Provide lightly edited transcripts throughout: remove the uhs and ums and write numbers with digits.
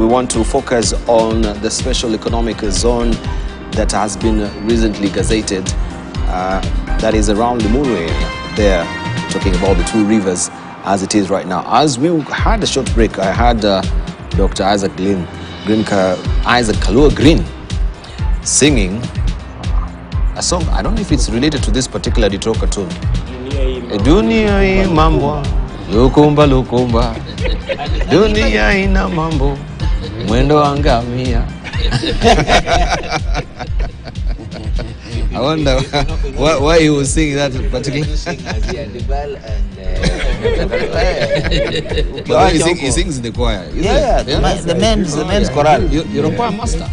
we want to focus on the special economic zone that has been recently gazetted, that is around the Muru area there, talking about the two rivers as it is right now. As we had a short break, I had Dr. Isaac Kalua Green singing a song. I don't know if it's related to this particular Ditro cartoon. Dunia hii mambo, lukumba lukumba. Dunia ina mambo, mwendo angamia. I wonder why he was singing that particular. But he sings in the choir. Yeah, the men's chorale. You're a choir master.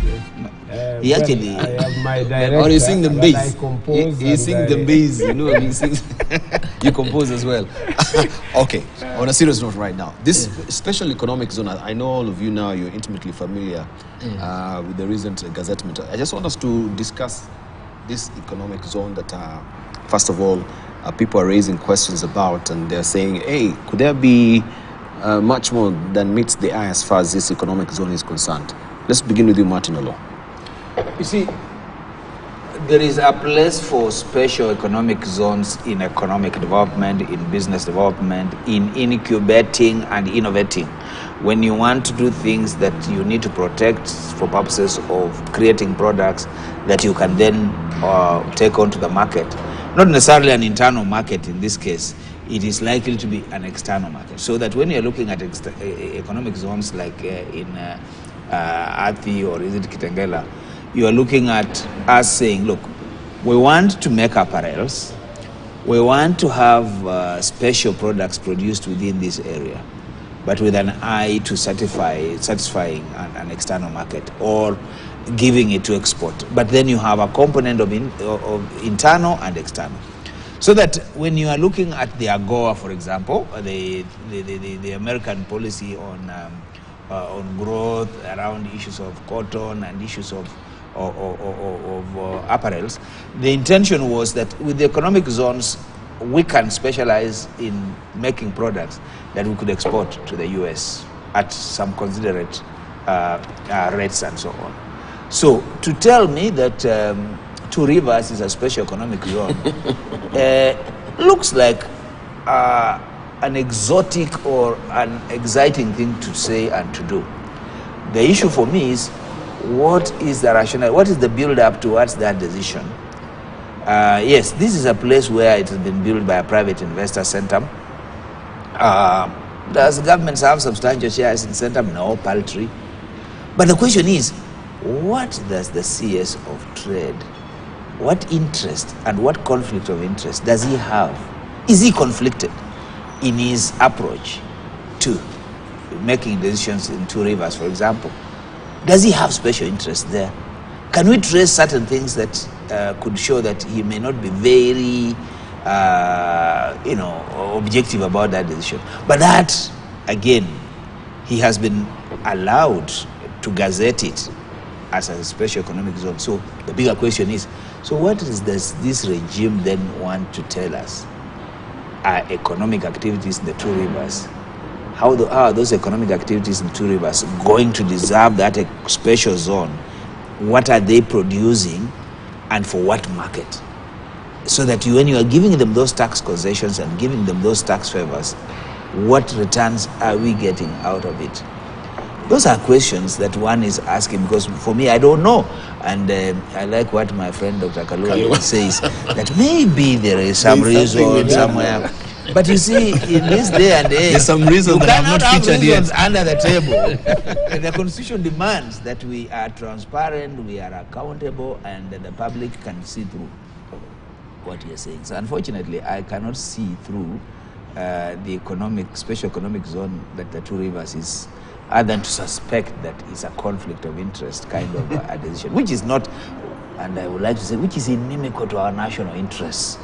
He actually, or you sing the bass. He sings the bass, you know. He sings. You compose as well. Okay. On a serious note, right now, this special economic zone. I know all of you now. You're intimately familiar with the recent gazettement. I just want us to discuss this economic zone that, first of all, people are raising questions about, and they're saying, "Hey, could there be much more than meets the eye as far as this economic zone is concerned?" Let's begin with you, Martin Olo. You see, there is a place for special economic zones in economic development, in business development, in incubating and innovating. When you want to do things that you need to protect for purposes of creating products that you can then take onto the market. Not necessarily an internal market in this case, it is likely to be an external market. So that when you're looking at economic zones like in Athi or is it Kitengela, you are looking at us saying, look, we want to make apparels, we want to have special products produced within this area, but with an eye to satisfying an external market or giving it to export. But then you have a component of internal and external. So that when you are looking at the AGOA, for example, the American policy on growth around issues of cotton and issues of apparels, the intention was that with the economic zones, we can specialize in making products that we could export to the US at some considerate rates and so on. So to tell me that Two Rivers is a special economic zone looks like an exotic or an exciting thing to say and to do. The issue for me is, what is the rationale? What is the build-up towards that decision? Yes, this is a place where it has been built by a private investor, Centum. Does governments have substantial shares in Centum? No, paltry. But the question is, what does the CS of trade, what interest and what conflict of interest does he have? Is he conflicted in his approach to making decisions in Two Rivers, for example? Does he have special interest there? Can we trace certain things that could show that he may not be very, objective about that decision? But that, again, he has been allowed to gazette it as a special economic zone. So the bigger question is, so what does this regime then want to tell us? Are economic activities in the Two Rivers, how are those economic activities in Two Rivers going to deserve that special zone? What are they producing and for what market? So that when you are giving them those tax concessions and giving them those tax favors, what returns are we getting out of it? Those are questions that one is asking, because for me, I don't know. And I like what my friend Dr. Kalua says, that maybe there is some reason somewhere. But you see, in this day and age, there's some reasons that have not featured yet under the table. The Constitution demands that we are transparent, we are accountable, and that the public can see through what you're saying. So unfortunately, I cannot see through the special economic zone that the Two Rivers is, other than to suspect that it's a conflict of interest kind of a decision, which is not, and I would like to say, which is inimical to our national interests.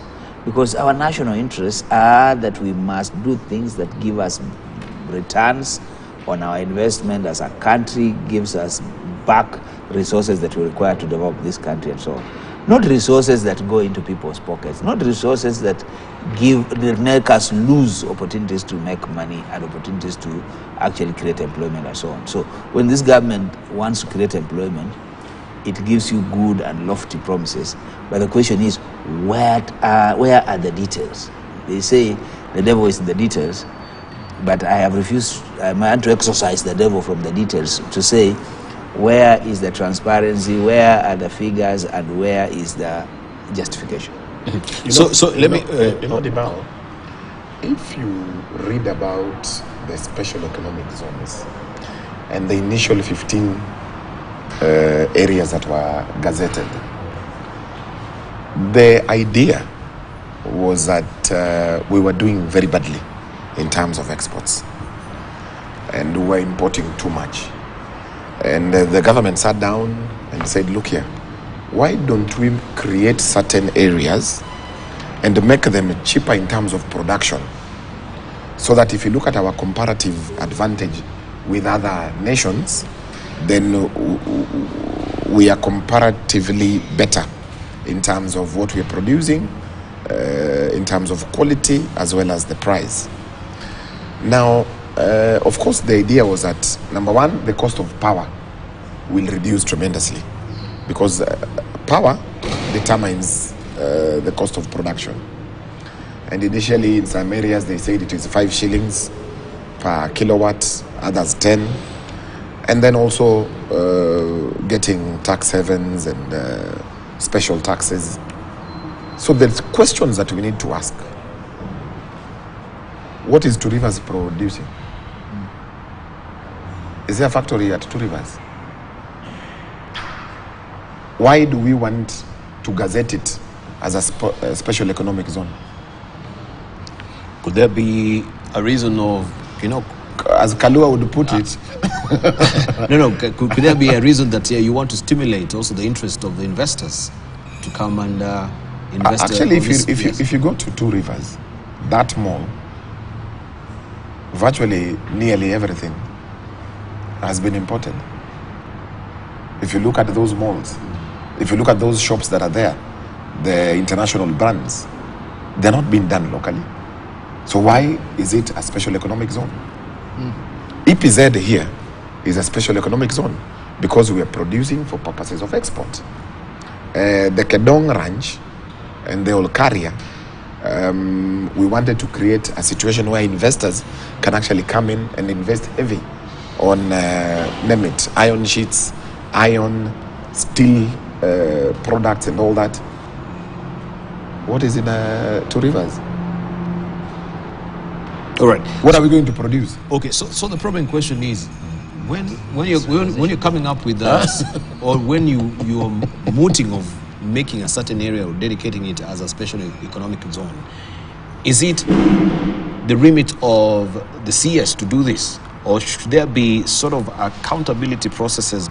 Because our national interests are that we must do things that give us returns on our investment as a country, gives us back resources that we require to develop this country and so on. not resources that go into people's pockets, not resources that make us lose opportunities to make money and opportunities to actually create employment and so on. So when this government wants to create employment, it gives you good and lofty promises. But the question is, where are the details? They say the devil is in the details, but I have refused, I want to exorcise the devil from the details to say, where is the transparency, where are the figures, and where is the justification? Let me... if you read about the special economic zones and the initial 15 areas that were gazetted, the idea was that we were doing very badly in terms of exports and we were importing too much. And the government sat down and said, look here, why don't we create certain areas and make them cheaper in terms of production, so that if you look at our comparative advantage with other nations, then we are comparatively better in terms of what we are producing, in terms of quality as well as the price. Now, of course, the idea was that, number one, the cost of power will reduce tremendously, because power determines the cost of production. And initially, in some areas, they said it is 5 shillings per kilowatt, others 10. And then also getting tax havens and special taxes. So there's questions that we need to ask. What is Two Rivers producing? Is there a factory at Two Rivers? Why do we want to gazette it as a special economic zone? Could there be a reason of, as Kalua would put it, could there be a reason that you want to stimulate also the interest of the investors to come and invest? Actually, if you go to Two Rivers, that mall, virtually nearly everything has been imported. If you look at those malls, if you look at those shops that are there, the international brands, they're not being done locally. So why is it a special economic zone? EPZ here is a special economic zone because we are producing for purposes of export. The Kedong Ranch and the Olkaria, we wanted to create a situation where investors can actually come in and invest heavy on, name it, iron sheets, iron, steel products and all that. What is in Two Rivers? All right. What are we going to produce? Okay, so the problem question is, when you're coming up with or when you're mooting of making a certain area or dedicating it as a special economic zone, is it the remit of the CS to do this, or should there be sort of accountability processes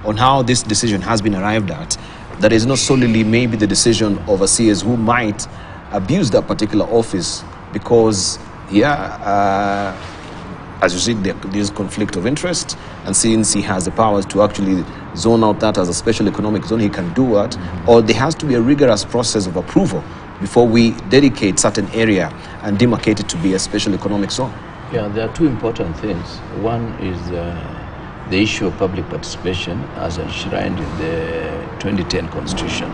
on how this decision has been arrived at, that is not solely maybe the decision of a CS who might abuse that particular office because as you see, there's conflict of interest, and since he has the powers to actually zone out that as a special economic zone, he can do it, or there has to be a rigorous process of approval before we dedicate certain area and demarcate it to be a special economic zone? Yeah, there are two important things. One is the issue of public participation as enshrined in the 2010 Constitution.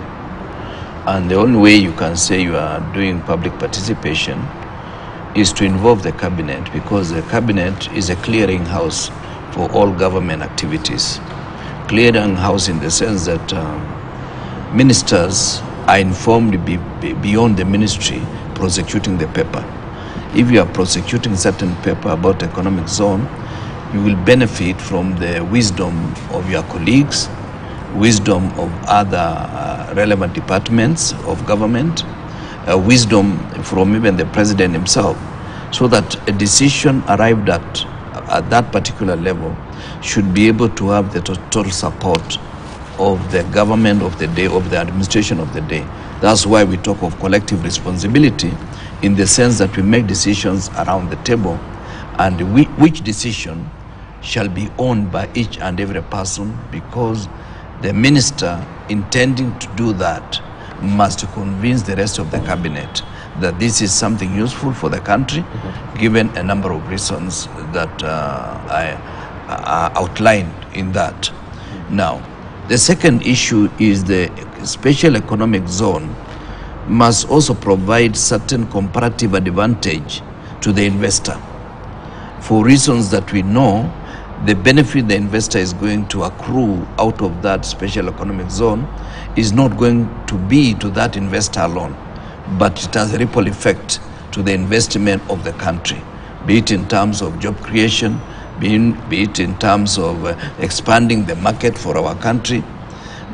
And the only way you can say you are doing public participation is to involve the cabinet, because the cabinet is a clearing house for all government activities. Clearing house in the sense that ministers are informed beyond the ministry prosecuting the paper. If you are prosecuting certain paper about economic zone, you will benefit from the wisdom of your colleagues, wisdom of other relevant departments of government, wisdom from even the president himself, so that a decision arrived at that particular level should be able to have the total support of the government of the day, of the administration of the day. That's why we talk of collective responsibility, in the sense that we make decisions around the table, and which decision shall be owned by each and every person, because the minister intending to do that must convince the rest of the cabinet that this is something useful for the country, given a number of reasons that I outlined in that. Now, the second issue is the special economic zone must also provide certain comparative advantage to the investor. For reasons that we know, the benefit the investor is going to accrue out of that special economic zone is not going to be to that investor alone, but it has a ripple effect to the investment of the country, be it in terms of job creation, be it in terms of expanding the market for our country.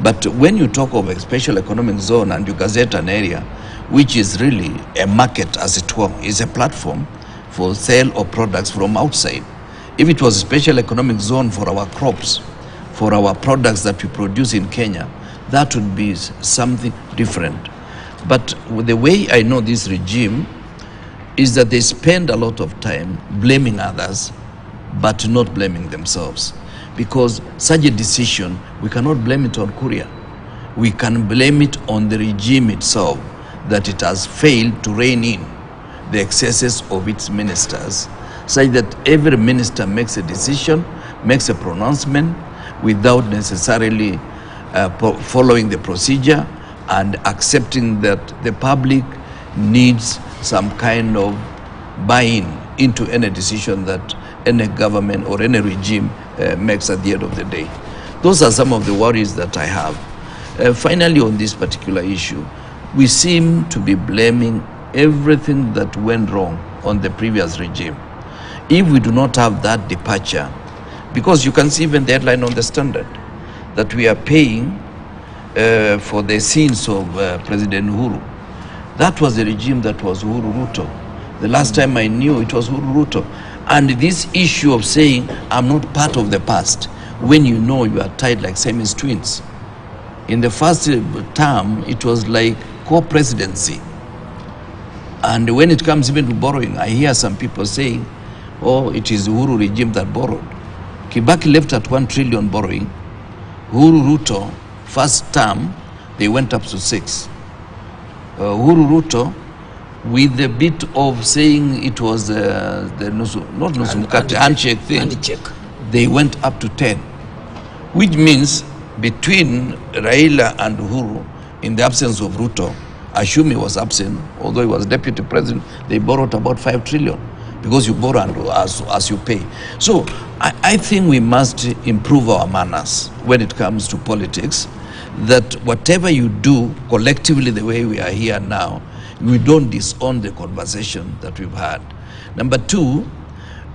But when you talk of a special economic zone and you gazette an area, which is really a market, as it were, is a platform for sale of products from outside. If it was a special economic zone for our crops, for our products that we produce in Kenya, that would be something different. But the way I know this regime is that they spend a lot of time blaming others, but not blaming themselves. Because such a decision, we cannot blame it on Korea. We can blame it on the regime itself, that it has failed to rein in the excesses of its ministers, such that every minister makes a decision, makes a pronouncement without necessarily following the procedure and accepting that the public needs some kind of buy-in into any decision that any government or any regime makes at the end of the day. Those are some of the worries that I have. Finally, on this particular issue, we seem to be blaming everything that went wrong on the previous regime. If we do not have that departure, because you can see even the headline on the Standard, that we are paying for the sins of President Uhuru. That was the regime that was Uhuru Ruto. The last time I knew, it was Uhuru Ruto. And this issue of saying, I'm not part of the past, when you know you are tied like Siamese twins. In the first term, it was like co-presidency. And when it comes even to borrowing, I hear some people saying, oh, it is the Uhuru regime that borrowed. Kibaki left at 1 trillion borrowing. Uhuru Ruto, first term, they went up to 6. Uhuru Ruto, with a bit of saying it was the handshake thing, they went up to 10. Which means between Raila and Uhuru, in the absence of Ruto, assume he was absent, although he was deputy president, they borrowed about 5 trillion because you borrow as you pay. So I think we must improve our manners when it comes to politics, that whatever you do collectively the way we are here now, we don't disown the conversation that we've had. Number two,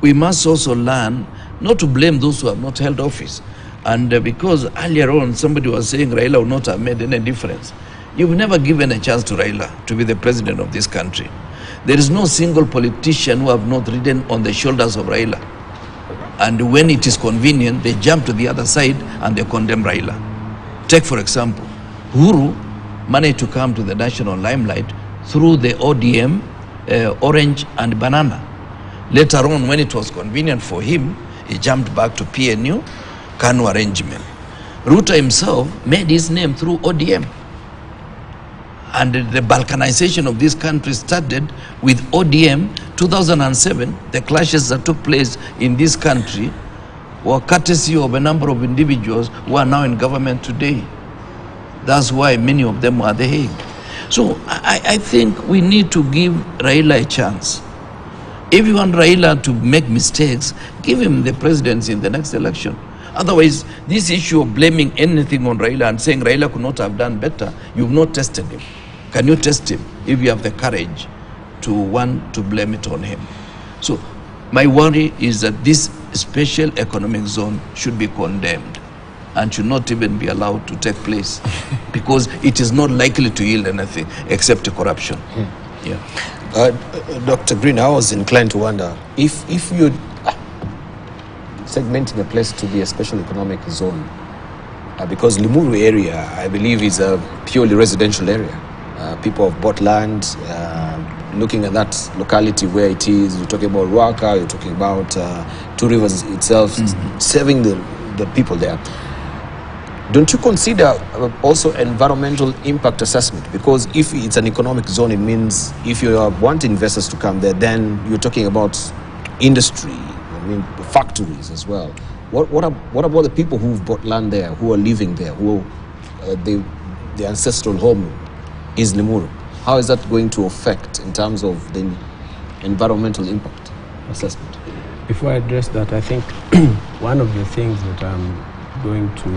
we must also learn not to blame those who have not held office. And because earlier on somebody was saying Raila would not have made any difference. You've never given a chance to Raila to be the president of this country. There is no single politician who have not ridden on the shoulders of Raila. And when it is convenient, they jump to the other side and they condemn Raila. Take, for example, Uhuru managed to come to the national limelight through the ODM, Orange and Banana. Later on, when it was convenient for him, he jumped back to PNU, Kanu arrangement. Ruto himself made his name through ODM. And the balkanization of this country started with ODM. 2007, the clashes that took place in this country were courtesy of a number of individuals who are now in government today. That's why many of them are The Hague. So I think we need to give Raila a chance. If you want Raila to make mistakes, give him the presidency in the next election. Otherwise, this issue of blaming anything on Raila and saying Raila could not have done better, you've not tested him. Can you test him if you have the courage to want to blame it on him? So my worry is that this special economic zone should be condemned and should not even be allowed to take place because it is not likely to yield anything except corruption. Yeah. Dr. Green, I was inclined to wonder if you're segmenting a place to be a special economic zone, because Limuru area, I believe, is a purely residential area. People have bought land. Looking at that locality where it is, you're talking about Ruaka, you're talking about Two Rivers itself, serving the people there. don't you consider also environmental impact assessment? Because if it's an economic zone, it means if you want investors to come there, then you're talking about industry, I mean factories as well. What about the people who've bought land there, who are living there, who the ancestral home is Limuru? How is that going to affect in terms of the environmental impact assessment? Before I address that, I think one of the things that I'm going to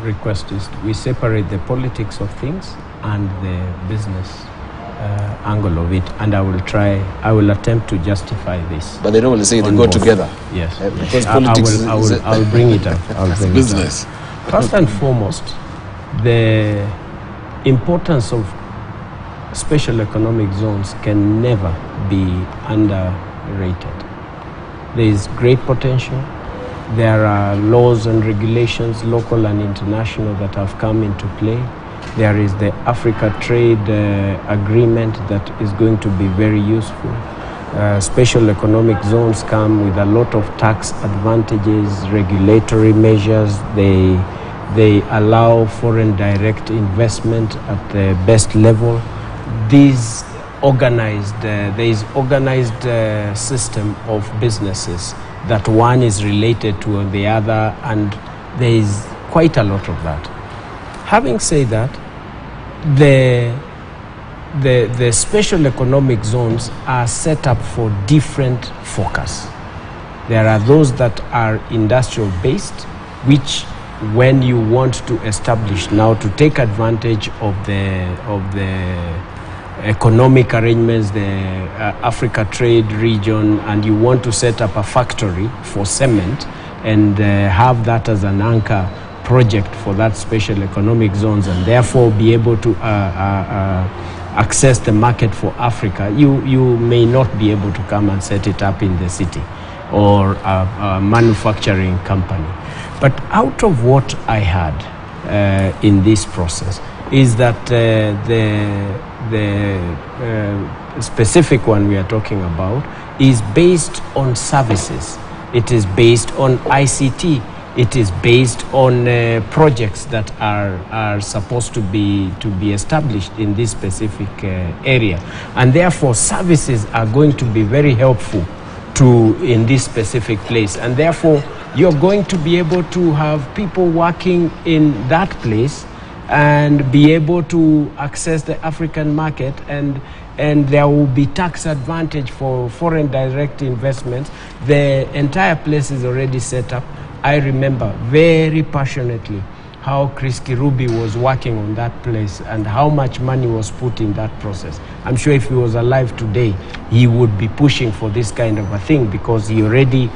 request is we separate the politics of things and the business angle of it, and I will attempt to justify this. But they don't want to say they go both. Together. Yes. Because politics I will bring it up. Business. First and foremost, the importance of special economic zones can never be underrated. There is great potential. There are laws and regulations, local and international, that have come into play. There is the Africa Trade Agreement that is going to be very useful. Special economic zones come with a lot of tax advantages, regulatory measures. They allow foreign direct investment at the best level. There is organized system of businesses that one is related to the other, and there is quite a lot of that. Having said that, the special economic zones are set up for different focus. There are those that are industrial based, which when you want to establish now to take advantage of the economic arrangements, the Africa trade region, and you want to set up a factory for cement and have that as an anchor project for that special economic zones, and therefore be able to access the market for Africa, you may not be able to come and set it up in the city or a manufacturing company. But out of what I had in this process is that the specific one we are talking about is based on services. It is based on ICT. It is based on projects that are supposed to be established in this specific area, and therefore services are going to be very helpful in this specific place, and therefore you're going to be able to have people working in that place and be able to access the African market, and there will be tax advantage for foreign direct investments. The entire place is already set up. I remember very passionately how Chris Kirubi was working on that place and how much money was put in that process. I'm sure if he was alive today, he would be pushing for this kind of a thing, because he already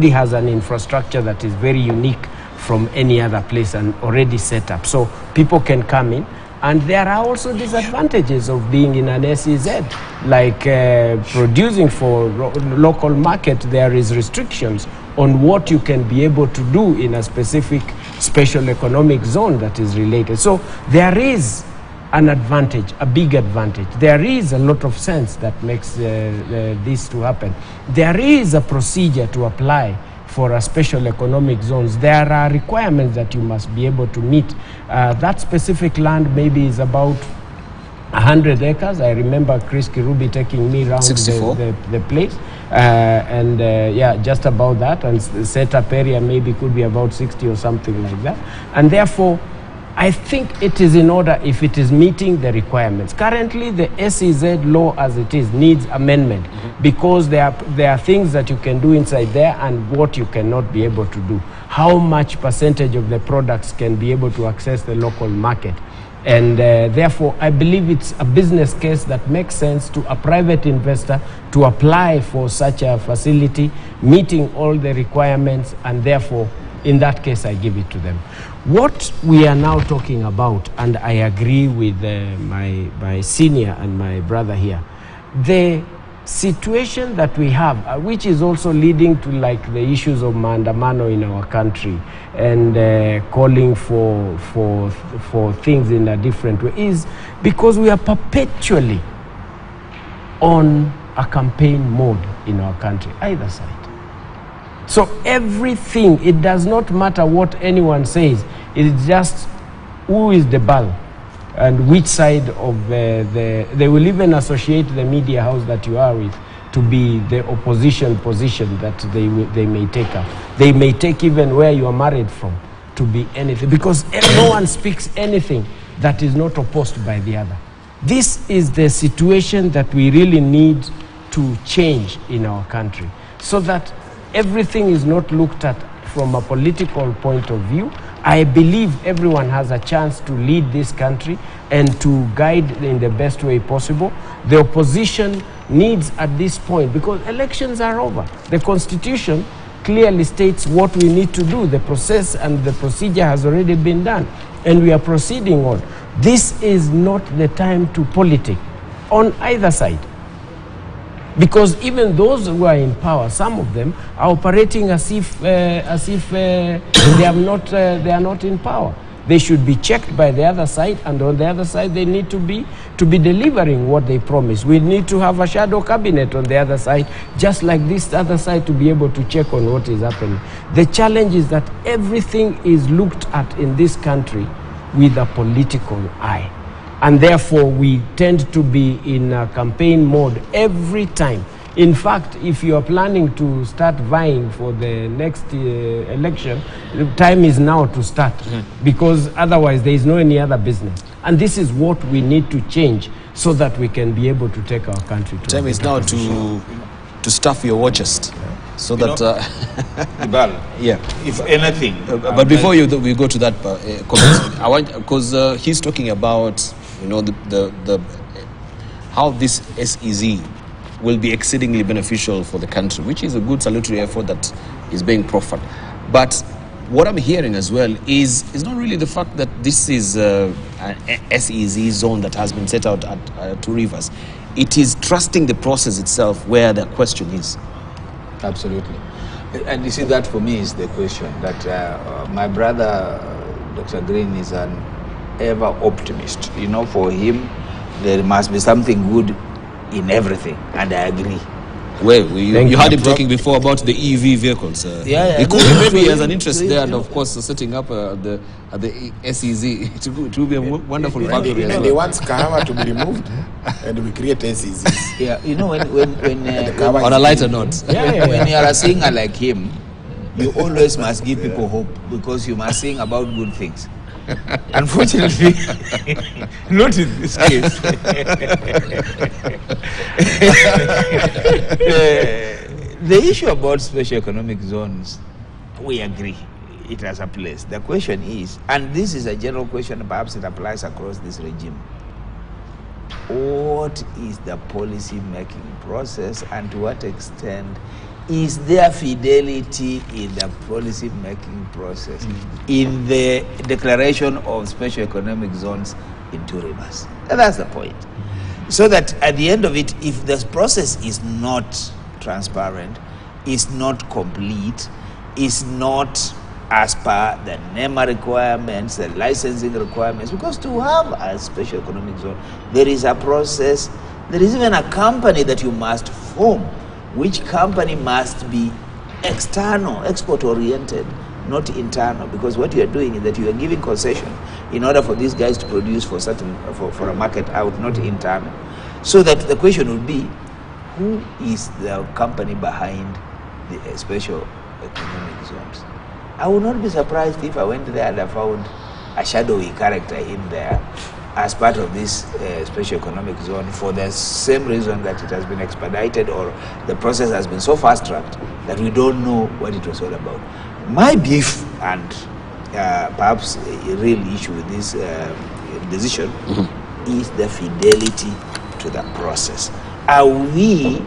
has an infrastructure that is very unique from any other place and already set up. So people can come in, and there are also disadvantages of being in an SEZ, like producing for local market. There is restrictions on what you can be able to do in a specific special economic zone that is related. So there is an advantage, a big advantage. There is a lot of sense that makes this to happen. There is a procedure to apply for a special economic zones. There are requirements that you must be able to meet. That specific land maybe is about 100 acres. I remember Chris Kirubi taking me around the place, yeah, just about that, and the setup area maybe could be about 60 or something like that. And therefore, I think it is in order if it is meeting the requirements. Currently, the SEZ law as it is needs amendment, because there are things that you can do inside there and what you cannot be able to do. How much percentage of the products can be able to access the local market? And therefore, I believe it's a business case that makes sense to a private investor to apply for such a facility, meeting all the requirements, and therefore, in that case, I give it to them. What we are now talking about, and I agree with my senior and my brother here, the situation that we have, which is also leading to like the issues of maandamano in our country and calling for things in a different way, is because we are perpetually on a campaign mode in our country, either side. So everything, it does not matter what anyone says, It's just who is the bull and which side of they will even associate the media house that you are with to be the opposition position that they may take up. They may take even where you are married from to be anything, because no one speaks anything that is not opposed by the other. This is the situation that we really need to change in our country, so that everything is not looked at from a political point of view. I believe everyone has a chance to lead this country and to guide in the best way possible. The opposition needs at this point, because elections are over. The Constitution clearly states what we need to do. The process and the procedure has already been done, and we are proceeding on. This is not the time to politic on either side, because even those who are in power, some of them are operating as if they are not in power. They should be checked by the other side, and on the other side they need to be delivering what they promise. We need to have a shadow cabinet on the other side, just like this other side, to be able to check on what is happening. The challenge is that everything is looked at in this country with a political eye, and therefore we tend to be in a campaign mode every time. In fact, if you are planning to start vying for the next election, the time is now to start, because otherwise there is no any other business. And this is what we need to change, so that we can be able to take our country to time is now to stuff your war chest, so that Ibal, yeah, if anything, but before we go to that comment, I want, because he's talking about, you know, the how this SEZ will be exceedingly beneficial for the country, which is a good salutary effort that is being proffered. But what I'm hearing as well is not really the fact that this is an SEZ zone that has been set out at Two Rivers. It is trusting the process itself where the question is. Absolutely. And you see, that for me is the question, that my brother, Dr. Green, is an ever optimist. You know, for him, there must be something good in everything, and I agree. Well, you had him talking before about the EV vehicles. Yeah. Maybe he has an interest there, and of course setting up the SEZ. It will be a wonderful factory. You know, they want Kahawa to be removed, and we create SEZs. Yeah, you know, when on a lighter note, when you are a singer like him, you always must give people hope, because you must sing about good things. Unfortunately, not in this case. The issue about special economic zones, we agree, it has a place. The question is, and this is a general question, perhaps it applies across this regime, what is the policy making process, and to what extent is there fidelity in the policy making process in the declaration of special economic zones in Two Rivers? And that's the point. So that at the end of it, if the process is not transparent, is not complete, is not as per the NEMA requirements, the licensing requirements, because to have a special economic zone, there is a process, there is even a company that you must form, which company must be external, export-oriented, not internal, because what you are doing is that you are giving concession in order for these guys to produce for a market out, not internal. So that the question would be, who is the company behind the special economic zones? I would not be surprised if I went there and I found a shadowy character in there as part of this special economic zone, for the same reason that it has been expedited, or the process has been so fast-tracked that we don't know what it was all about. My beef, and perhaps a real issue with this decision, is the fidelity to the process. Are we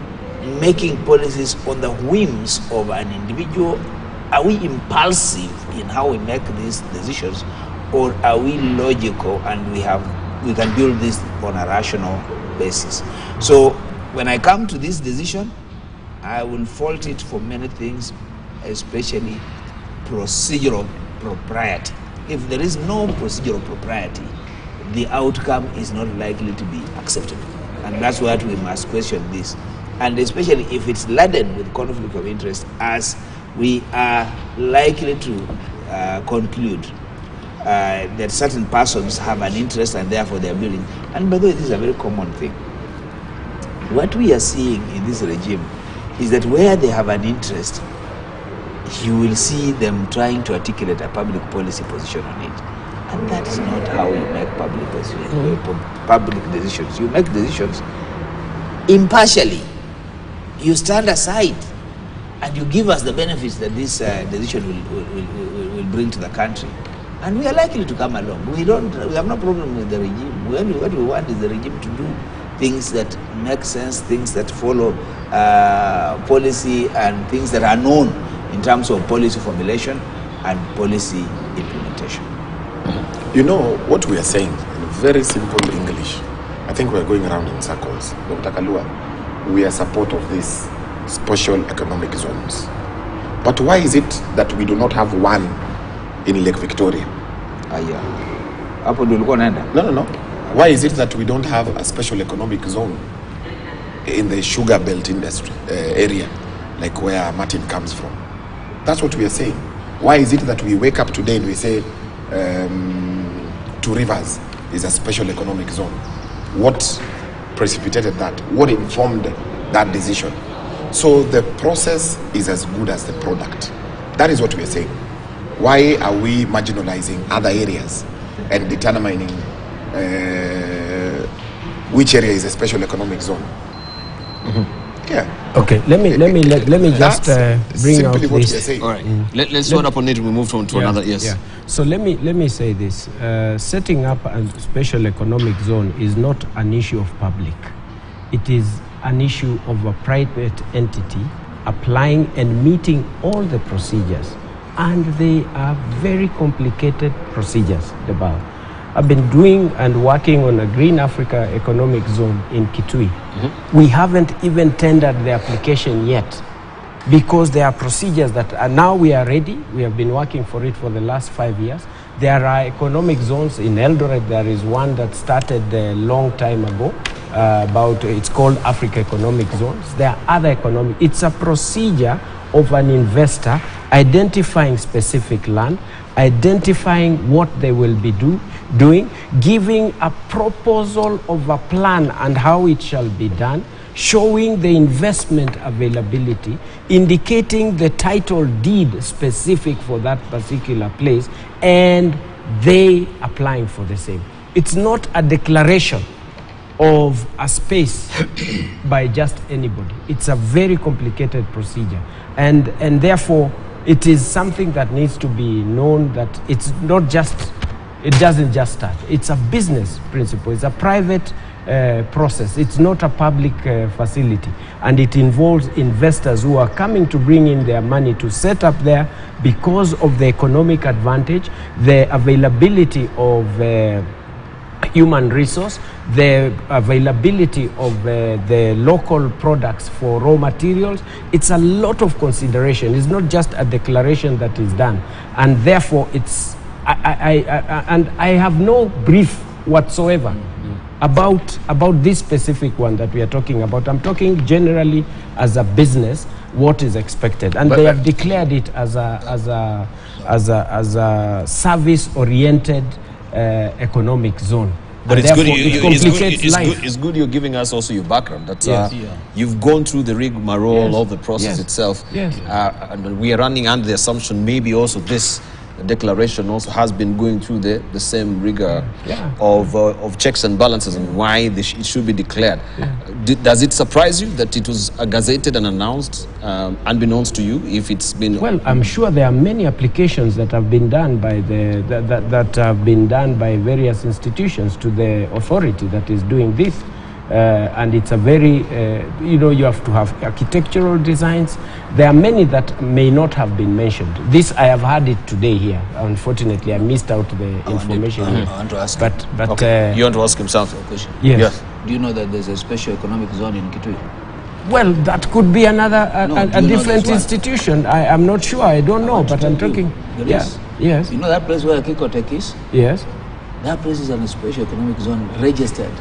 making policies on the whims of an individual? Are we impulsive in how we make these decisions, or are we logical and we can build this on a rational basis? So when I come to this decision, I will fault it for many things, especially procedural propriety. If there is no procedural propriety, the outcome is not likely to be acceptable. And that's what we must question this. And especially if it's laden with conflict of interest, as we are likely to conclude. that certain persons have an interest and therefore they are building. And by the way, this is a very common thing. What we are seeing in this regime is that where they have an interest, you will see them trying to articulate a public policy position on it. And that is not how you make public decisions. You make decisions impartially. You stand aside and you give us the benefits that this decision will bring to the country. And we are likely to come along. We have no problem with the regime. What we want is the regime to do things that make sense, things that follow policy, and things that are known in terms of policy formulation and policy implementation. You know what we are saying in very simple English. I think we are going around in circles. Dr. Kalua, we are support of these special economic zones. But why is it that we do not have one in Lake Victoria? No. Why is it that we don't have a special economic zone in the sugar belt industry area, like where Martin comes from? That's what we are saying. Why is it that we wake up today and we say Two Rivers is a special economic zone? What precipitated that? What informed that decision? So the process is as good as the product. That is what we are saying. Why are we marginalizing other areas and determining which area is a special economic zone? Yeah. Okay. Let me just bring out this. All right. Let's sort up on it. We move on to another. Yes. Yeah. So let me say this: setting up a special economic zone is not an issue of public. It is an issue of a private entity applying and meeting all the procedures, and they are very complicated procedures. I've been doing and working on a Green Africa Economic Zone in Kitui. We haven't even tendered the application yet because there are procedures that are now we are ready. We have been working for it for the last 5 years. There are economic zones in Eldoret. There is one that started a long time ago. It's called Africa Economic Zones. There are other economic. It's a procedure of an investor identifying specific land, identifying what they will be doing, giving a proposal of a plan and how it shall be done, showing the investment availability, indicating the title deed specific for that particular place, and they applying for the same. It's not a declaration of a space by just anybody. It's a very complicated procedure, and therefore it is something that needs to be known, that it's not just, it doesn't just start. It's a business principle. It's a private process. It's not a public facility, and it involves investors who are coming to bring in their money to set up there because of the economic advantage, the availability of human resource, the availability of the local products for raw materials. It's a lot of consideration. It's not just a declaration that is done, and therefore it's I have no brief whatsoever about this specific one that we are talking about. I'm talking generally as a business, what is expected, and they have declared it as a service-oriented economic zone. But it's good, it's good you're giving us also your background. That you've gone through the rigmarole of the process itself. Yes. And we are running under the assumption maybe also this declaration also has been going through the same rigor of checks and balances and why it should be declared. Does it surprise you that it was gazetted and announced unbeknownst to you, if it's been? Well, I'm sure there are many applications that have been done by that have been done by various institutions to the authority that is doing this. And it's a very, you have to have architectural designs. There are many that may not have been mentioned. This, I have had it today here. Unfortunately, I missed out the information. I want to ask but you want to ask him something? Yes. Do you know that there's a special economic zone in Kitui? Well, that could be another, a different institution. I'm not sure. I don't know, but I'm talking. Yes. Yes. You know that place where Kikotek is? Yes. That place is a special economic zone registered.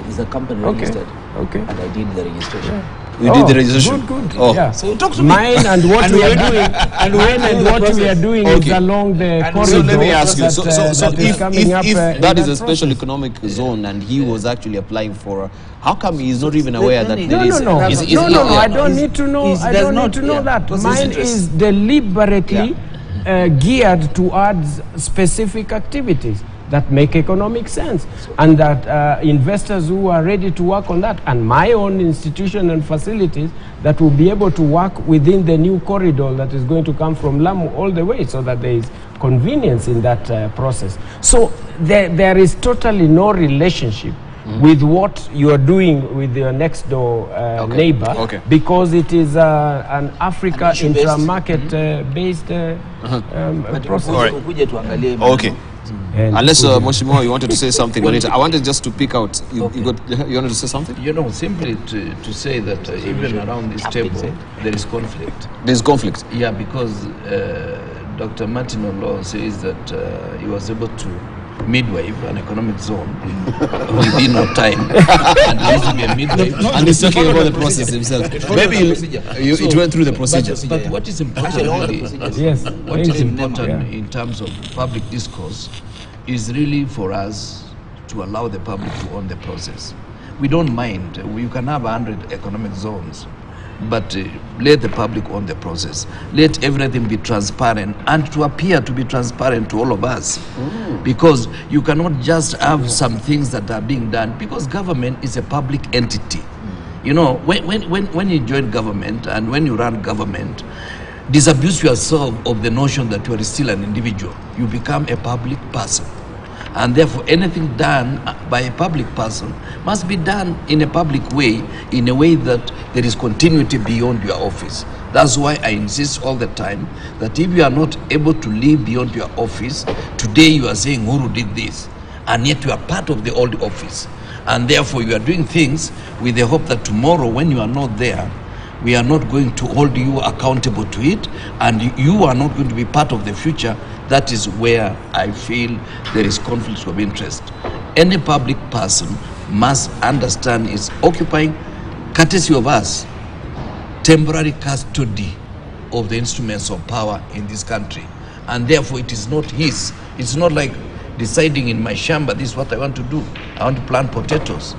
Is a company registered. Okay. And I did the registration. You did the registration. Good. Oh. Yeah. So talk to me. Mine and what we are doing, and what we are doing is along the corridor. So let me ask you. So that is coming up, if that is a process. special economic zone and he was actually applying for, how come he's not even aware that there is? No. I don't need to know. I don't need to know that. What's his Mine interest? is deliberately geared towards specific activities that make economic sense, and that investors who are ready to work on that, and my own institution and facilities that will be able to work within the new corridor that is going to come from Lamu all the way, so that there is convenience in that process. So there is totally no relationship with what you are doing with your next door neighbor, because it is an Africa intra-market based process. Okay. Unless Moshimo, you wanted to say something on it. I wanted just to pick out. You wanted to say something? You know, simply to say that even around this table, there is conflict. There's conflict. Yeah, because Dr. Martin Olo says that he was able to midwife an economic zone within no time. And he used to be a midwife. And he's talking about the process himself. Maybe it went through the procedures. But what is important really, what is important in terms of public discourse is really for us to allow the public to own the process. We don't mind. You can have 100 economic zones, but let the public own the process. Let everything be transparent, and to appear to be transparent to all of us. Because you cannot just have some things that are being done, because government is a public entity. You know, when you join government and when you run government, disabuse yourself of the notion that you are still an individual. You become a public person. And therefore, anything done by a public person must be done in a public way, in a way that there is continuity beyond your office. That's why I insist all the time that if you are not able to live beyond your office, today you are saying Uhuru did this, and yet you are part of the old office. And therefore, you are doing things with the hope that tomorrow, when you are not there, we are not going to hold you accountable to it, and you are not going to be part of the future. That is where I feel there is conflict of interest. Any public person must understand is occupying, courtesy of us, temporary custody of the instruments of power in this country. And therefore it is not his. It's not like deciding in my shamba, this is what I want to do. I want to plant potatoes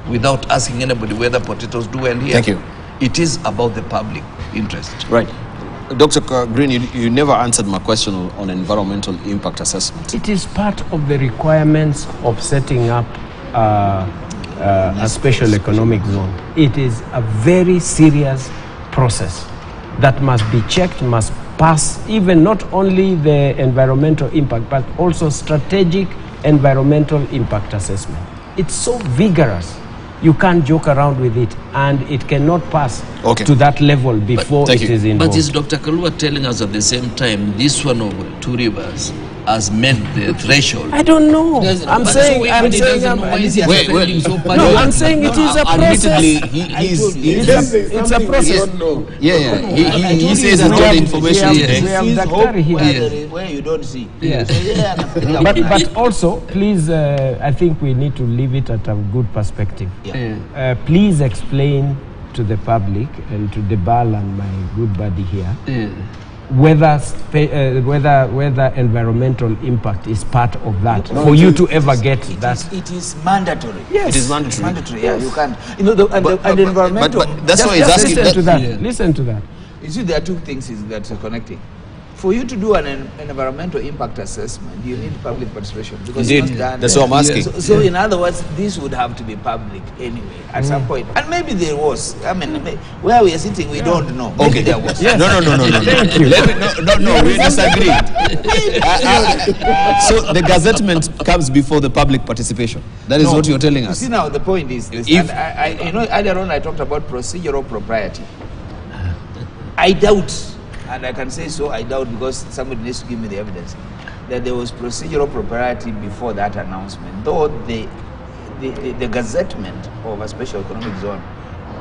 without asking anybody whether potatoes do well here. Thank you. It is about the public interest. Right. Dr. Green, you never answered my question on environmental impact assessment. It is part of the requirements of setting up a special economic zone. It is a very serious process that must be checked, must pass even not only the environmental impact, but also strategic environmental impact assessment. It's so vigorous. You can't joke around with it, and it cannot pass to that level before it is involved. But is Dr. Kalua telling us at the same time this one of Two Rivers has met the threshold? I don't know. I'm saying it is a process. It's a process. He says it's got information. We have Daktari here. Where you don't see. Yes. But also, please, I think we need to leave it at a good perspective. Please explain to the public and to Debal and my good buddy here whether environmental impact is part of that for you to ever get that. It is mandatory. Yes, it is mandatory. Mandatory. Yeah, you can't. You know, and environmental. But that's why he's asking. Listen to that. Listen to that. You see, there are two things that are connecting. For you to do an environmental impact assessment, you need public participation. Because Indeed, that's what I'm asking. So in other words, this would have to be public anyway at some point. And maybe there was. I mean, where we are sitting, we don't know. Maybe there was. Yes. No. Thank you. No, we disagree. So the gazettement comes before the public participation. That is what you're telling us. You see now, the point is this. You know, earlier on I talked about procedural propriety. I doubt, and I can say so, I doubt because somebody needs to give me the evidence, that there was procedural propriety before that announcement, though the gazettement of a special economic zone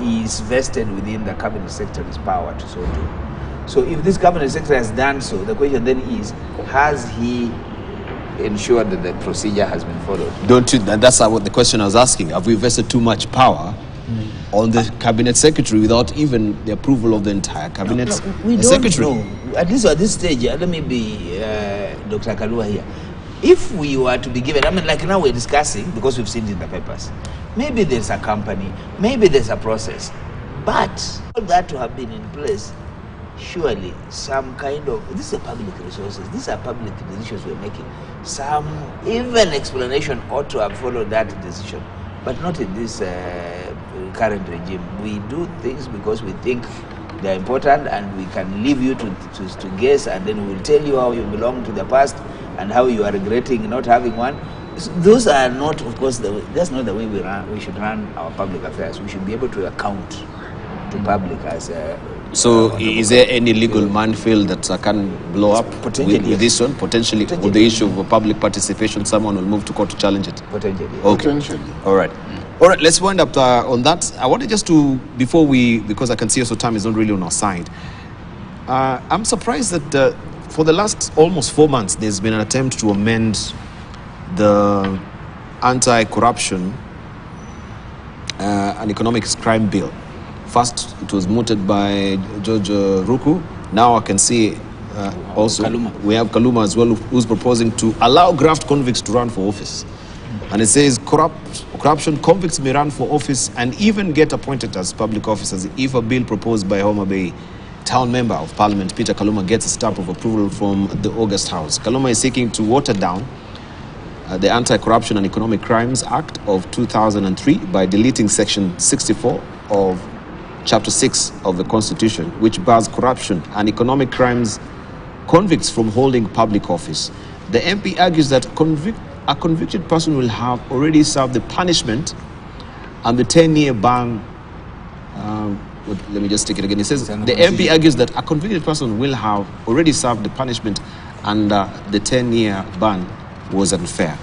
is vested within the cabinet secretary's power to so do. So if this cabinet secretary has done so, the question then is, has he ensured that the procedure has been followed? Don't you? That's what the question I was asking. Have we vested too much power on the cabinet secretary without even the approval of the entire cabinet we secretary. don't know. At least at this stage, let me be Dr. Kalua here. If we were to be given, I mean, like now we're discussing, because we've seen it in the papers, maybe there's a company, maybe there's a process, but all that to have been in place, surely some kind of, these are public resources, these are public decisions we're making, some even explanation ought to have followed that decision, but not in this current regime. We do things because we think they're important, and we can leave you to guess, and then we'll tell you how you belong to the past and how you are regretting not having one. Those are not, of course, that's not the way we should run our public affairs. We should be able to account to public as a... So is there any legal minefield that can blow up with this one? Potentially, with the issue of public participation, someone will move to court to challenge it? Potentially. Okay. Potentially. All right. All right, let's wind up on that. I wanted just to, before because I can see also time is not really on our side, I'm surprised that for the last almost 4 months, there's been an attempt to amend the anti-corruption and economic crime bill. First, it was mooted by George Ruku. Now I can see also Kaluma. We have Kaluma as well, who's proposing to allow graft convicts to run for office. And it says corruption convicts may run for office and even get appointed as public officers if a bill proposed by Homa Bay Town Member of Parliament Peter Kaluma gets a stamp of approval from the August House. Kaluma is seeking to water down the Anti-Corruption and Economic Crimes Act of 2003 by deleting Section 64 of Chapter 6 of the Constitution, which bars corruption and economic crimes convicts from holding public office. The MP argues that a convicted person will have already served the punishment and the 10-year ban. Let me just take it again. It says the MP argues that a convicted person will have already served the punishment and the 10-year ban was unfair.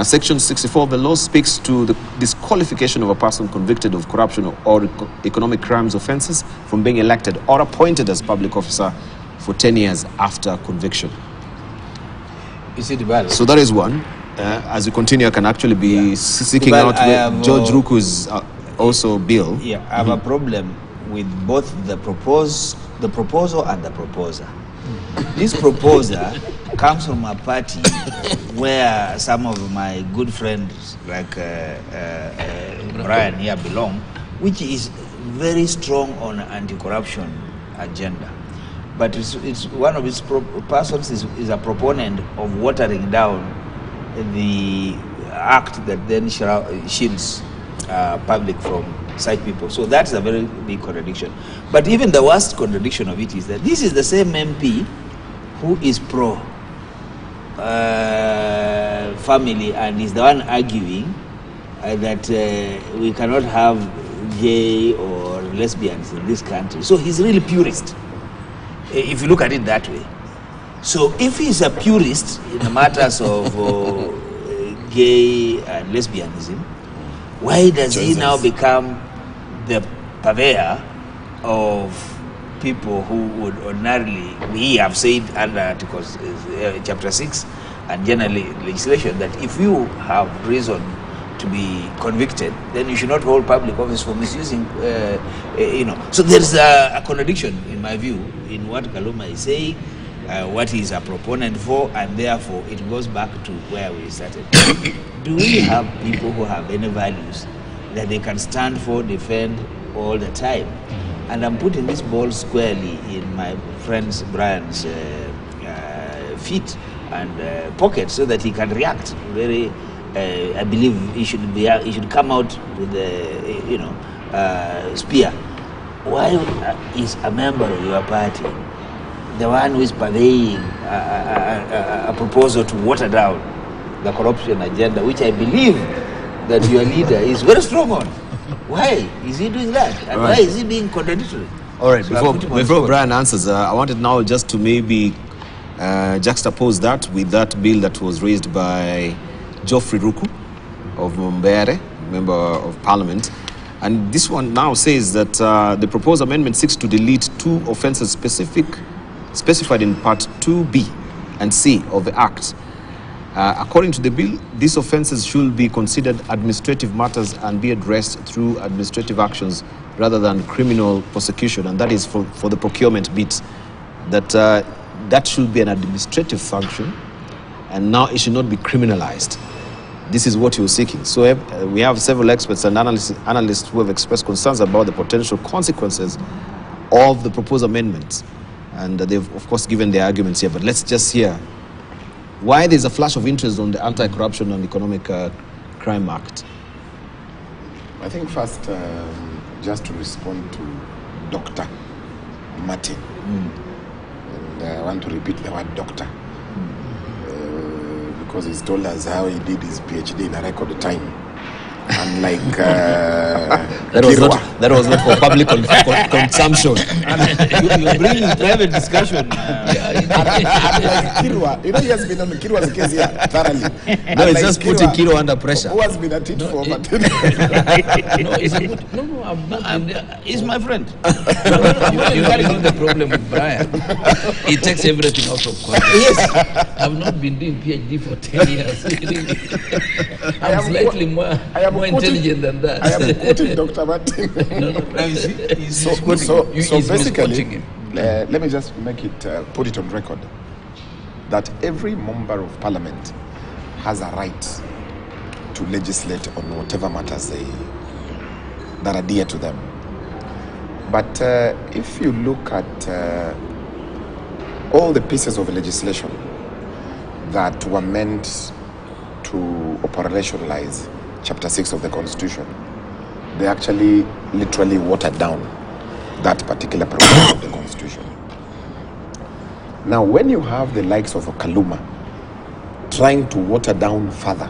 Section 64 of the law speaks to the disqualification of a person convicted of corruption or economic crimes offenses from being elected or appointed as public officer for 10 years after conviction. Is it valid? So that is one. As we continue, I can actually be seeking out George Ruku's also bill. Yeah, I have a problem with both the proposal and the proposer. This proposer comes from a party where some of my good friends like Brian here belong, which is very strong on anti-corruption agenda. But it's one of its persons is a proponent of watering down the act that then shields public from such people. So that's a very big contradiction. But even the worst contradiction of it is that this is the same MP who is pro family and is the one arguing that we cannot have gay or lesbians in this country. So he's really purist, if you look at it that way. So if he's a purist in the matters of gay and lesbianism, why does he now become the purveyor of people who would ordinarily, we have said under Articles Chapter 6 and generally legislation that if you have reason to be convicted, then you should not hold public office for misusing, So there's a contradiction, in my view, in what Kaluma is saying, what he's a proponent for, and therefore it goes back to where we started. Do we have people who have any values that they can stand for, defend all the time? And I'm putting this ball squarely in my friend's Brian's feet and pocket so that he can react very. I believe he should come out with a spear. Why is a member of your party the one who is purveying a proposal to water down the corruption agenda, which I believe that your leader is very strong on? Why is he doing that? And why is he being contradictory? All right, So before Brian answers, I wanted now just to maybe juxtapose that with that bill that was raised by Geoffrey Ruku of Mumbere, Member of Parliament. And this one now says that the proposed amendment seeks to delete two offences specified in Part 2B and C of the Act. According to the bill, these offences should be considered administrative matters and be addressed through administrative actions rather than criminal prosecution, and that is for the procurement bit. That should be an administrative function, and now it should not be criminalized. This is what you're seeking. So we have several experts and analysts who have expressed concerns about the potential consequences of the proposed amendments, and they've of course given their arguments here. But let's just hear why there's a flash of interest on the Anti-Corruption and Economic Crime Act. I think first, just to respond to Dr. Martin, and I want to repeat the word doctor, because he's told us how he did his PhD in a record time. Unlike that was not for public consumption. You're bringing private discussion. Unlike Kirwa, he has been on Kirwa's case here thoroughly. No, it's just putting Kirwa under pressure. Who has been at it for over 10 He's my friend. You got the problem with Brian. He takes everything out of context. Yes. I've not been doing PhD for 10 years. I'm slightly more intelligent than that. I am quoting Dr. Martin. So basically, let me just make it, put it on record, that every member of parliament has a right to legislate on whatever matters that are dear to them. But if you look at all the pieces of legislation that were meant to operationalize Chapter 6 of the Constitution, they actually literally watered down that particular provision of the Constitution. Now, when you have the likes of Kaluma trying to water down further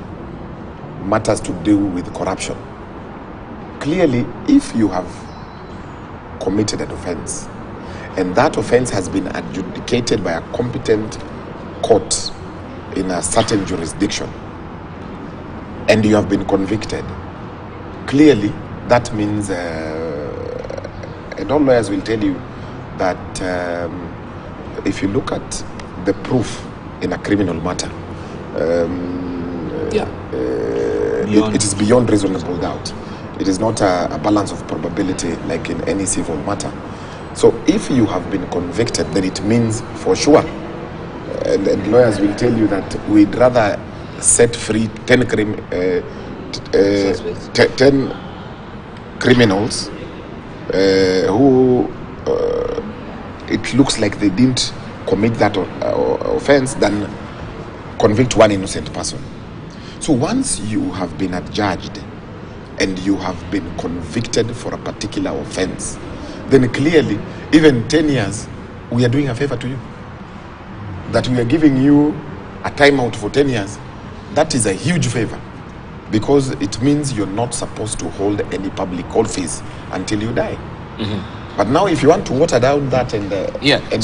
matters to do with corruption, clearly, if you have committed an offense and that offense has been adjudicated by a competent court in a certain jurisdiction, and you have been convicted, clearly that means, and all lawyers will tell you that if you look at the proof in a criminal matter, it is beyond reasonable doubt. It is not a balance of probability like in any civil matter. So if you have been convicted, then it means for sure, and lawyers will tell you that we'd rather set free 10 criminals who it looks like they didn't commit that offense than convict one innocent person. So once you have been adjudged and you have been convicted for a particular offense, then clearly, even 10 years, we are doing a favor to you. That we are giving you a timeout for 10 years. That is a huge favor, because it means you're not supposed to hold any public office until you die. But now if you want to water down that and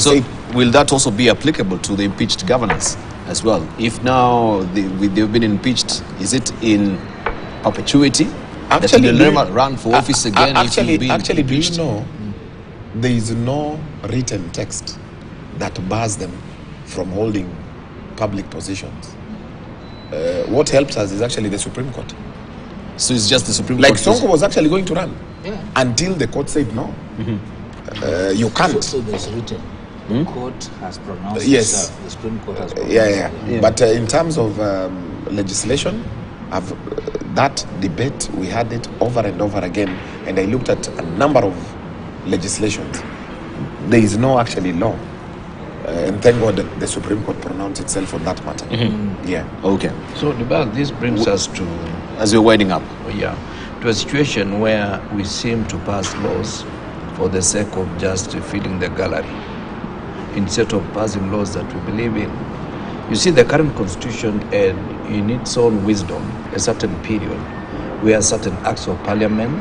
so say, will that also be applicable to the impeached governors as well? If now they've been impeached, is it in perpetuity? Actually, that they'll never run for office again? Actually, do you know there is no written text that bars them from holding public positions? What helps us is actually the Supreme Court. So it's just the Supreme Court. Like Sonko was actually going to run until the court said no. You can't. So there's written. The court has pronounced yes. itself. The Supreme Court has pronounced itself. But in terms of legislation, that debate, we had it over and over again, and I looked at a number of legislations. There is no actually law. And thank God the Supreme Court pronounced itself on that matter. Yeah. Okay. So, this brings us to, as we're winding up, to a situation where we seem to pass laws for the sake of just filling the gallery, instead of passing laws that we believe in. You see, the current constitution had, in its own wisdom, a certain period where certain acts of parliament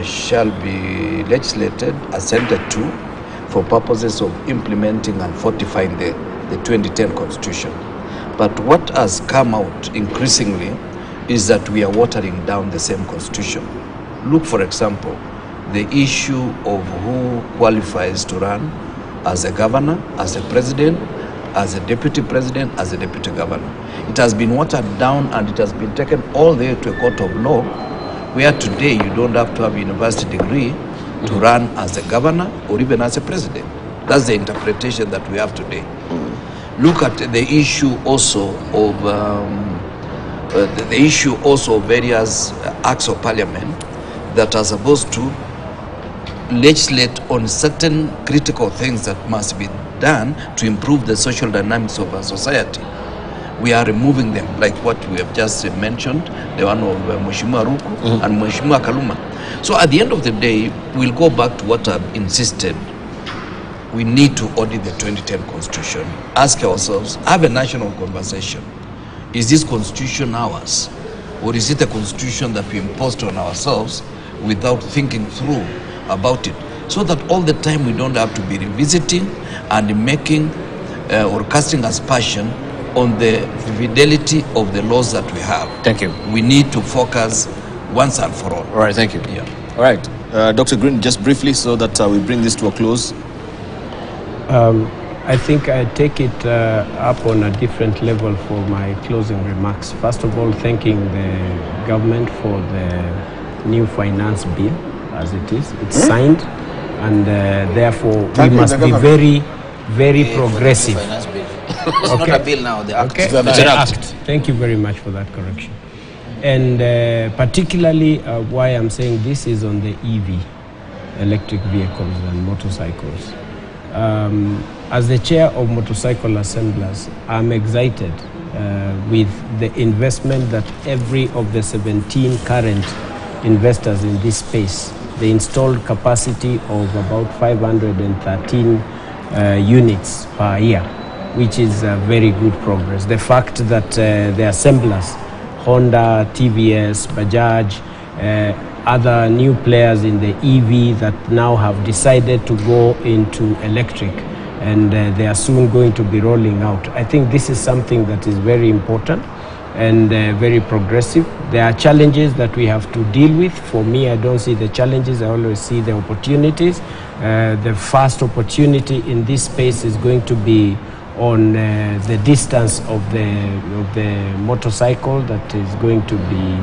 shall be legislated, assented to, for purposes of implementing and fortifying the 2010 constitution. But what has come out increasingly is that we are watering down the same constitution. Look, for example, the issue of who qualifies to run as a governor, as a president, as a deputy president, as a deputy governor. It has been watered down and it has been taken all the way to a court of law, where today you don't have to have a university degree to run as a governor or even as a president. That's the interpretation that we have today. Look at the issue also of various acts of parliament that are supposed to legislate on certain critical things that must be done to improve the social dynamics of our society. We are removing them, like what we have just mentioned, the one of Mheshimiwa Ruku and Mheshimiwa Kaluma. So at the end of the day, we'll go back to what I've insisted. We need to audit the 2010 Constitution, ask ourselves, have a national conversation. Is this Constitution ours? Or is it a Constitution that we imposed on ourselves without thinking through about it? So that all the time we don't have to be revisiting and making or casting aspersion on the fidelity of the laws that we have. Thank you. We need to focus once and for all. All right, thank you. Yeah. All right, Dr. Green, just briefly so that we bring this to a close. I think I take it up on a different level for my closing remarks. First of all, thanking the government for the new finance bill as it is. It's signed, and therefore we must be very, very progressive. It's not a bill now, the act. Okay. It's an act. Thank you very much for that correction. And particularly why I'm saying this is on the EV, electric vehicles and motorcycles. As the chair of motorcycle assemblers, I'm excited with the investment that every of the 17 current investors in this space, the installed capacity of about 513 units per year, which is very good progress. The fact that the assemblers, Honda, TVS, Bajaj, other new players in the EV that now have decided to go into electric, and they are soon going to be rolling out. I think this is something that is very important and very progressive. There are challenges that we have to deal with. For me, I don't see the challenges, I always see the opportunities. The first opportunity in this space is going to be on the distance of the motorcycle that is going to be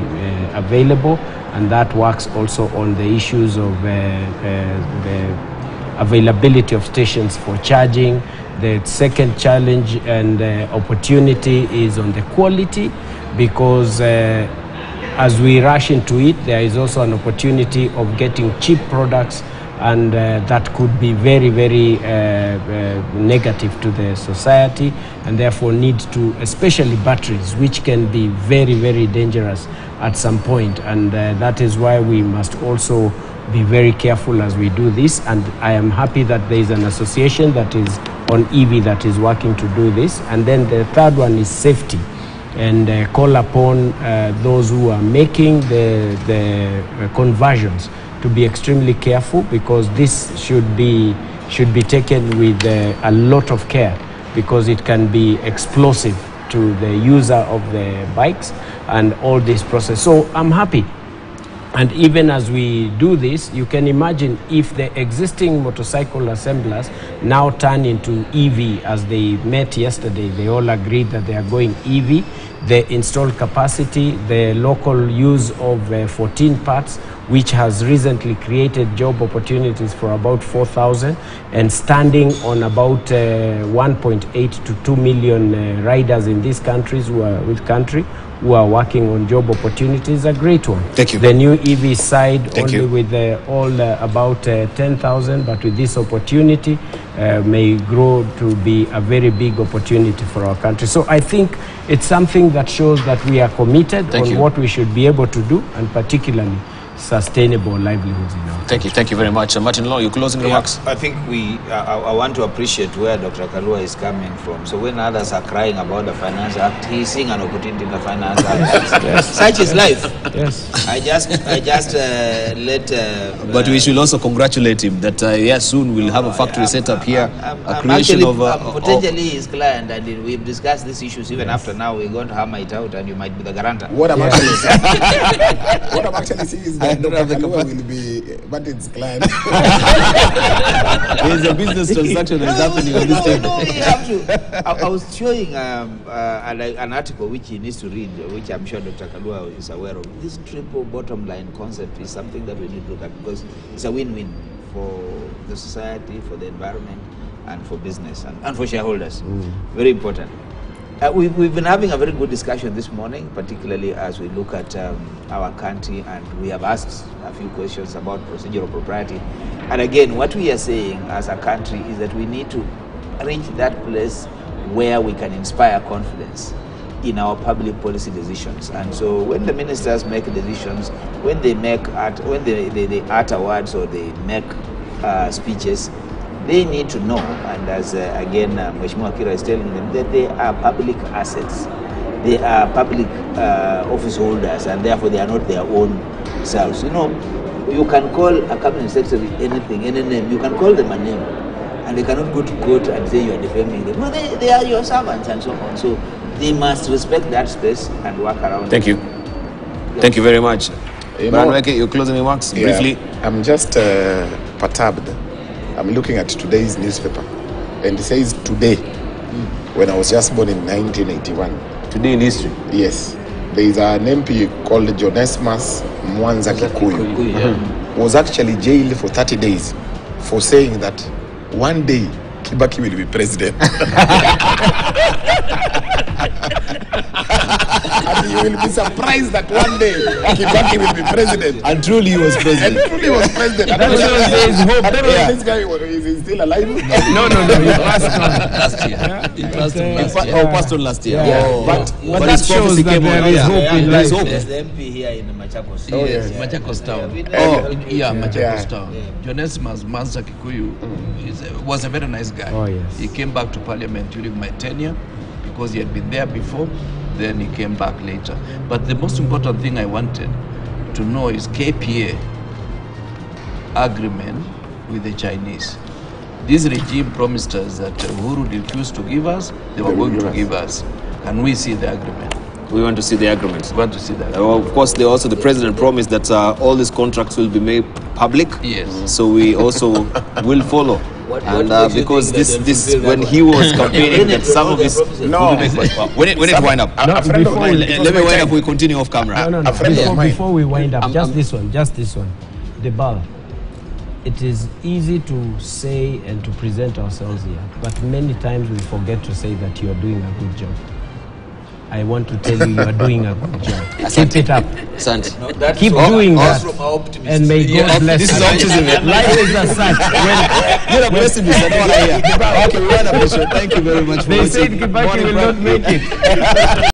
available, and that works also on the issues of the availability of stations for charging. The second challenge and opportunity is on the quality, because as we rush into it, there is also an opportunity of getting cheap products, and that could be very, very negative to the society, and therefore need to, especially batteries, which can be very, very dangerous at some point, and that is why we must also be very careful as we do this. And I am happy that there is an association that is on EV that is working to do this. And then the third one is safety, and call upon those who are making the conversions to be extremely careful, because this should be taken with a lot of care, because it can be explosive to the user of the bikes and all this process. So I'm happy. And even as we do this, you can imagine if the existing motorcycle assemblers now turn into EV, as they met yesterday, they all agreed that they are going EV, the installed capacity, the local use of 14 parts, which has recently created job opportunities for about 4,000, and standing on about 1.8 to 2 million riders in these countries who are working on job opportunities, a great one. Thank you. The new EV side Thank only you. with about 10,000, but with this opportunity may grow to be a very big opportunity for our country. So I think it's something that shows that we are committed Thank on you. what we should be able to do, and particularly sustainable livelihoods in our country. Thank you very much. Martin Law, your closing remarks? I think I want to appreciate where Dr. Kalua is coming from. So when others are crying about the Finance Act, he's seeing an opportunity in the Finance Act. Yes. Such is life. Yes. I just let. But we should also congratulate him that soon we'll have a factory set up here, a creation of potentially his client, and we've discussed these issues even after now. We're going to hammer it out, and you might be the guarantor. What I'm actually saying is I don't have the Dr. Kalua capacity. will be Martin's client. There's a business transaction that is happening on this table. No, we have to. I was showing an article which he needs to read, which I'm sure Dr. Kalua is aware of. This triple bottom line concept is something that we need to look at because it's a win-win for the society, for the environment, and for business, and for shareholders. Very important. We've been having a very good discussion this morning, particularly as we look at our country, and we have asked a few questions about procedural propriety. And again, what we are saying as a country is that we need to reach that place where we can inspire confidence in our public policy decisions. And so when the ministers make decisions, when they utter awards or they make speeches, they need to know, and as again Mheshimiwa Kira is telling them, that they are public assets. They are public office holders, and therefore they are not their own selves. You know, you can call a cabinet secretary anything, any name. You can call them a name, and they cannot go to court and say you are defaming them. No, they are your servants and so on. So they must respect that space and work around. Thank you. Thank you very much. Branweke, your closing remarks, briefly. I'm just perturbed. I'm looking at today's newspaper, and it says today, when I was just born in 1981. Today in history. Yes. There is an MP called Jonesmas Mwanza Kikuyu, was actually jailed for 30 days for saying that one day Kibaki will be president. And you will be surprised that one day Kibaki will be president. And truly he was president. And truly he was president. I don't know if this guy is still alive. No, he passed on. Last year. He passed on last year. Yeah. Oh. But But that his shows prophecy that came there on. is Yeah. hope in There is life. hope. There's the MP here in Machakos. Yes, yes. Machakos Town. Yeah. Machakos Town. Jonesmas Mwanza Kikuyu was a very nice guy. Oh, yes. He came back to Parliament during my tenure because he had been there before. Then he came back later. But the most important thing I wanted to know is KPA agreement with the Chinese. This regime promised us that Uhuru refused to give us, they were going to give us. Can we see the agreement? We want to see the agreement. We want to see that. Of course, the president promised that all these contracts will be made public. Yes. So we also will follow. What And makes you because think that this they'll fulfill when that he one? was campaigning, that some of his No. we need to wind up. A friend of before mine, we- it was Let me my wind time. up. We continue off camera. No. A friend of mine. Before we wind up, I'm- this one. The ball. It is easy to say and to present ourselves here, but many times we forget to say that you are doing a good job. I want to tell you are doing a good job. Keep it up. Santi. No, that's Keep from- doing that's that. from our optimism. And may God bless This is you. optimism. Life is as such. You're a blessing, Mr. Mwana here. Okay, we wind up the show. Thank you very much for They watching. said Kibaki Morning will Prime. not make it.